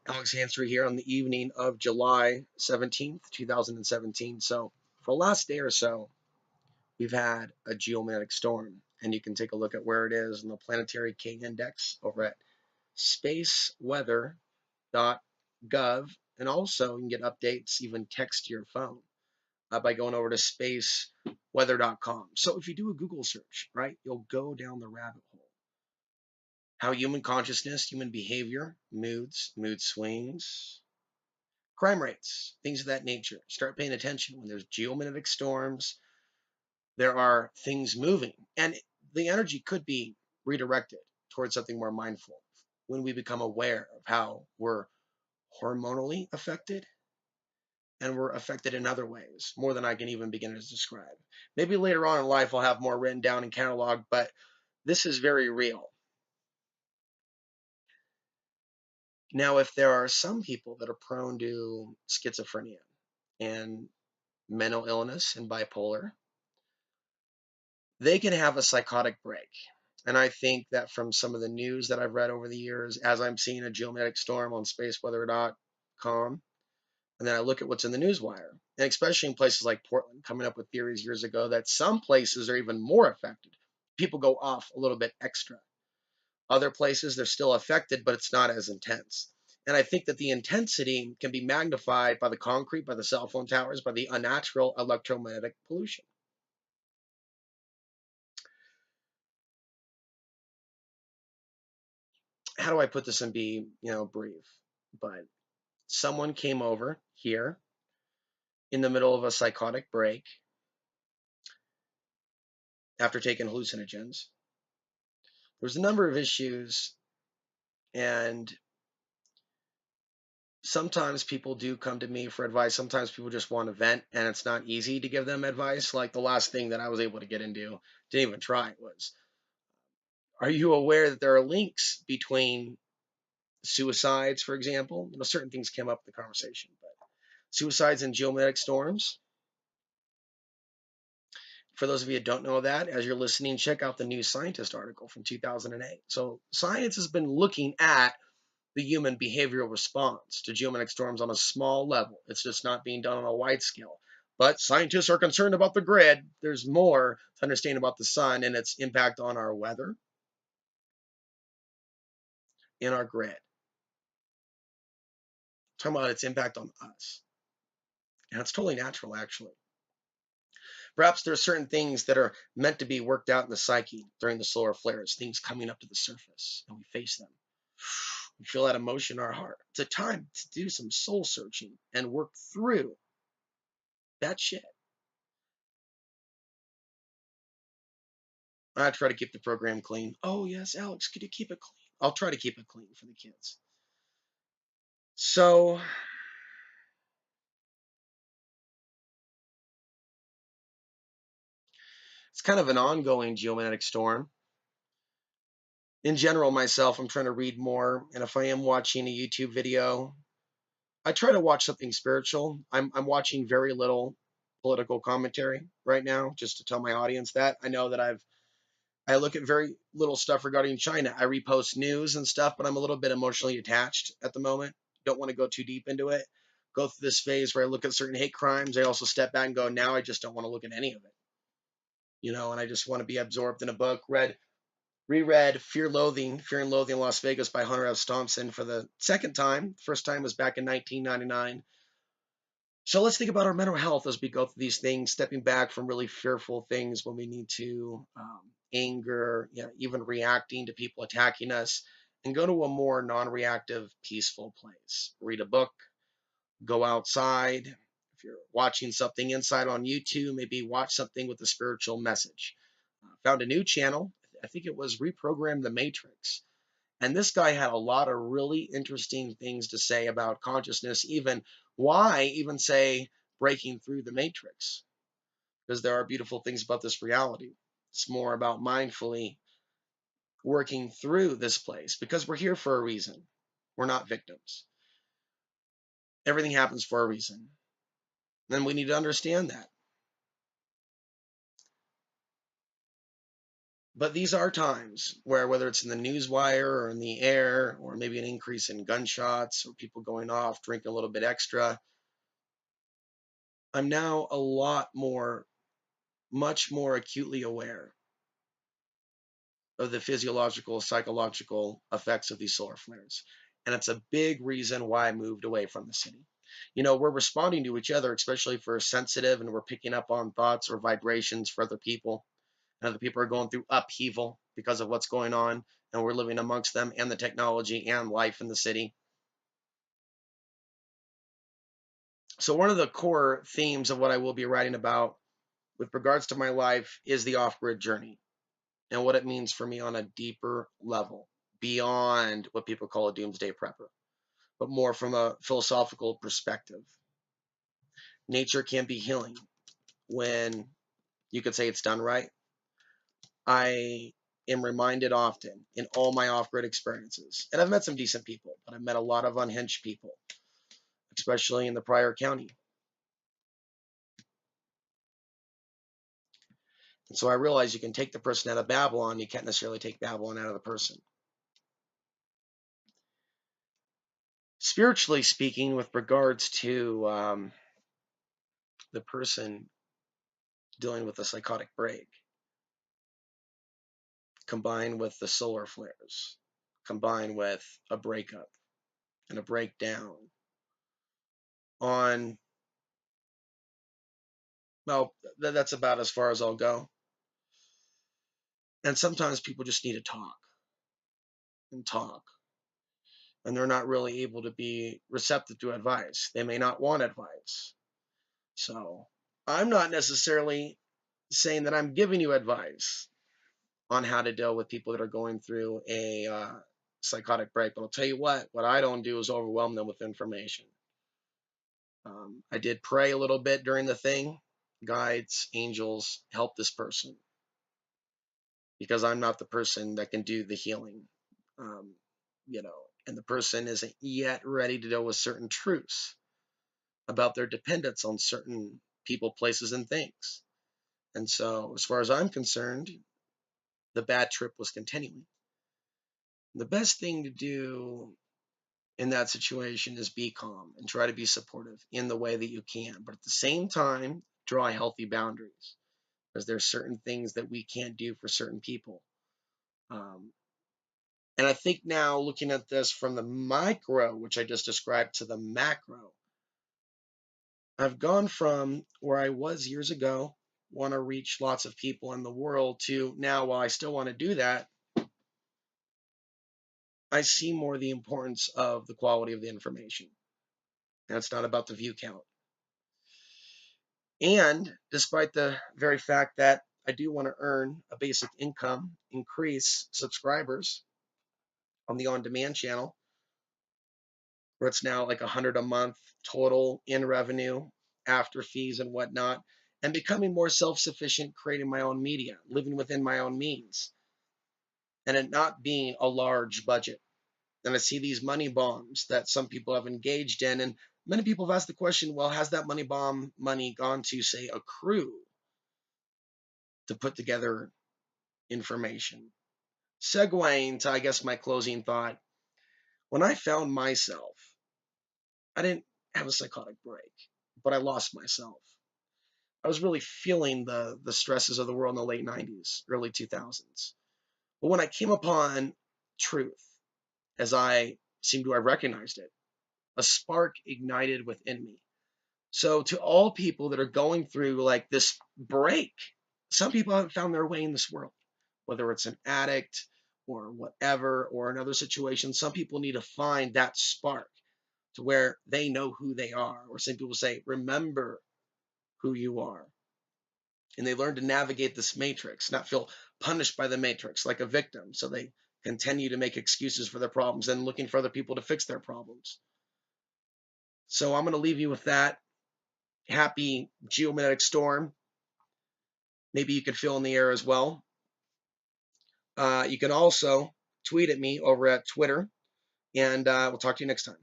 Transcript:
Alex Hanser here on the evening of July 17th, 2017. So, for the last day or so, we've had a geomagnetic storm, and you can take a look at where it is in the planetary K index over at spaceweather.gov. And also, you can get updates, even text to your phone by going over to spaceweather.com. So, if you do a Google search, right, you'll go down the rabbit hole. How human consciousness, human behavior, moods, mood swings, crime rates, things of that nature. Start paying attention when there's geomagnetic storms. There are things moving, and the energy could be redirected towards something more mindful when we become aware of how we're hormonally affected and we're affected in other ways, more than I can even begin to describe. Maybe later on in life I'll have more written down and cataloged, but this is very real. Now, if there are some people that are prone to schizophrenia and mental illness and bipolar, they can have a psychotic break. And I think that from some of the news that I've read over the years, as I'm seeing a geomagnetic storm on spaceweather.com, and then I look at what's in the newswire, and especially in places like Portland, coming up with theories years ago that some places are even more affected. People go off a little bit extra. Other places, they're still affected, but it's not as intense. And I think that the intensity can be magnified by the concrete, by the cell phone towers, by the unnatural electromagnetic pollution. How do I put this and be, brief? But someone came over here in the middle of a psychotic break after taking hallucinogens. There's a number of issues, and sometimes people do come to me for advice. Sometimes people just want to vent, and it's not easy to give them advice. Like the last thing that I was able to get into, didn't even try, was, are you aware that there are links between suicides, for example? Certain things came up in the conversation, but suicides and geomagnetic storms. For those of you that don't know that, as you're listening, check out the New Scientist article from 2008. So science has been looking at the human behavioral response to geomagnetic storms on a small level. It's just not being done on a wide scale. But scientists are concerned about the grid. There's more to understand about the sun and its impact on our weather and our grid. Talking about its impact on us. And it's totally natural, actually. Perhaps there are certain things that are meant to be worked out in the psyche during the solar flares, things coming up to the surface, and we face them. We feel that emotion in our heart. It's a time to do some soul searching and work through that shit. I try to keep the program clean. Oh, yes, Alex, could you keep it clean? I'll try to keep it clean for the kids. So, it's kind of an ongoing geomagnetic storm. In general, myself, I'm trying to read more. And if I am watching a YouTube video, I try to watch something spiritual. I'm watching very little political commentary right now, just to tell my audience that. I know that I look at very little stuff regarding China. I repost news and stuff, but I'm a little bit emotionally attached at the moment. Don't want to go too deep into it. Go through this phase where I look at certain hate crimes. I also step back and go, now I just don't want to look at any of it. And I just want to be absorbed in a book. Reread Fear and Loathing in Las Vegas by Hunter S. Thompson for the second time. First time was back in 1999. So let's think about our mental health as we go through these things, stepping back from really fearful things when we need to, anger, even reacting to people attacking us, and go to a more non-reactive, peaceful place. Read a book, go outside. If you're watching something inside on YouTube, maybe watch something with a spiritual message. Found a new channel. I think it was Reprogram the Matrix. And this guy had a lot of really interesting things to say about consciousness, even why even say breaking through the matrix, because there are beautiful things about this reality. It's more about mindfully working through this place because we're here for a reason. We're not victims. Everything happens for a reason. And we need to understand that. But these are times where, whether it's in the news wire or in the air, or maybe an increase in gunshots or people going off, drinking a little bit extra, I'm now much more acutely aware of the physiological, psychological effects of these solar flares. And it's a big reason why I moved away from the city. We're responding to each other, especially if we're sensitive and we're picking up on thoughts or vibrations for other people. And other people are going through upheaval because of what's going on, and we're living amongst them and the technology and life in the city. So, one of the core themes of what I will be writing about with regards to my life is the off grid journey and what it means for me on a deeper level, beyond what people call a doomsday prepper, but more from a philosophical perspective. Nature can be healing when you could say it's done right. I am reminded often in all my off grid experiences, and I've met some decent people, but I've met a lot of unhinged people, especially in the Pryor County. And so I realize you can take the person out of Babylon, you can't necessarily take Babylon out of the person. Spiritually speaking, with regards to the person dealing with a psychotic break, combined with the solar flares, combined with a breakup and a breakdown on, well, that's about as far as I'll go. And sometimes people just need to talk and talk, and they're not really able to be receptive to advice. They may not want advice. So I'm not necessarily saying that I'm giving you advice on how to deal with people that are going through a psychotic break. But I'll tell you what I don't do is overwhelm them with information. I did pray a little bit during the thing. Guides, angels, help this person, because I'm not the person that can do the healing. Um, and the person isn't yet ready to deal with certain truths about their dependence on certain people, places, and things. And so, as far as I'm concerned, the bad trip was continuing. The best thing to do in that situation is be calm and try to be supportive in the way that you can. But at the same time, draw healthy boundaries, because there's certain things that we can't do for certain people. Um, and I think now, looking at this from the micro, which I just described, to the macro, I've gone from where I was years ago, want to reach lots of people in the world, to now, while I still want to do that, I see more the importance of the quality of the information. And it's not about the view count. And despite the very fact that I do want to earn a basic income, increase subscribers on the on-demand channel, where it's now like 100 a month total in revenue after fees and whatnot, and becoming more self-sufficient, creating my own media, living within my own means, and it not being a large budget. And I see these money bombs that some people have engaged in, and many people have asked the question, well, has that money bomb money gone to, say, a crew to put together information? Segueing to, I guess, my closing thought, when I found myself, I didn't have a psychotic break, but I lost myself. I was really feeling the stresses of the world in the late 90s, early 2000s. But when I came upon truth, as I seem to have recognized it, a spark ignited within me. So to all people that are going through like this break, some people haven't found their way in this world, whether it's an addict or whatever, or another situation. Some people need to find that spark to where they know who they are, or some people say, remember who you are. And they learn to navigate this matrix, not feel punished by the matrix like a victim. So they continue to make excuses for their problems and looking for other people to fix their problems. So I'm going to leave you with that. Happy geomagnetic storm. Maybe you could feel in the air as well. You can also tweet at me over at Twitter, and we'll talk to you next time.